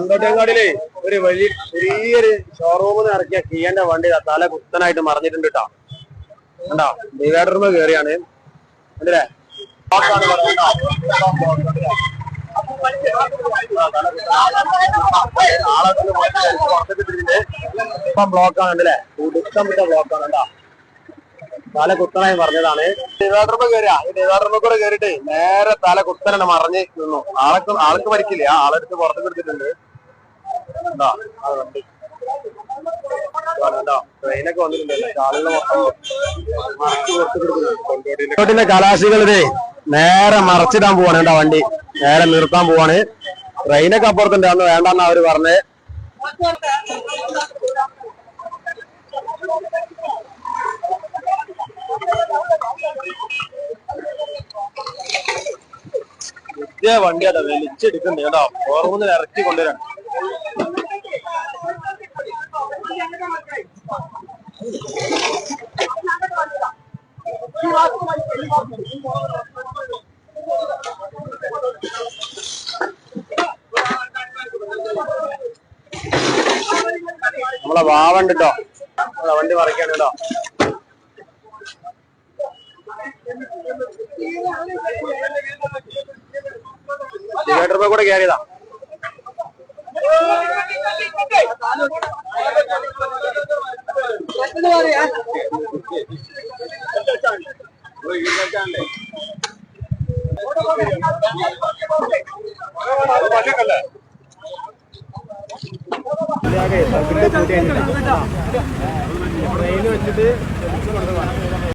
കൊണ്ടോട്ടേങ്കാടിലെ ഒരു ചെറിയൊരു ഷോറൂമിൽ ഇറക്കിയ കിയന്റെ വണ്ടി തല കുത്തനായിട്ട് മറിഞ്ഞിട്ടുണ്ട് കേട്ടോ. കണ്ടോ, ഡിവൈഡറുമ്പോ കേറിയാണ് അല്ലേ. ഇപ്പം ബ്ലോക്കാണ് ഉണ്ടല്ലേ, കുടുക്കം വിട്ട ബ്ലോക്കാണ് കേട്ടോ. തല കുത്തനായി പറഞ്ഞതാണ്. ഡിവൈഡറുമ്പോ കയറിയാ ഈ ഡിവൈഡറുമ്പോ കൂടെ കയറിയിട്ട് നേരെ തല കുത്തനെ മറിഞ്ഞ് നിന്നു. ആൾക്ക് പരിക്കില്ല, ആളെടുത്ത് പുറത്തേക്ക് എടുത്തിട്ടുണ്ട്. ട്രെയിനൊക്കെ വന്നിട്ടുണ്ടല്ലോ, കൊണ്ടോട്ടിന്റെ കലാശികളിതേ നേരെ മറച്ചിടാൻ പോവാണ് കേട്ടോ. വണ്ടി നേരെ നിർത്താൻ പോവാണ്. ട്രെയിനൊക്കെ അപ്പുറത്തുണ്ട്, അന്ന് വേണ്ടെന്നാ അവര് പറഞ്ഞത്. വലിയ വണ്ടിയാട്ടോ, വലിച്ചെടുക്കുന്നുണ്ട് കേട്ടോ. ഓർമ്മ ഇറക്കി കൊണ്ടുവരാണ്. നമ്മളെ വാവണ്ട് കേട്ടോ, നമ്മളെ വണ്ടി മറിക്കാണ് കേട്ടോ. ടിക്കറ്റ് കൂടെ കയറിയതാ. ട്രെയിൻ വെച്ചിട്ട്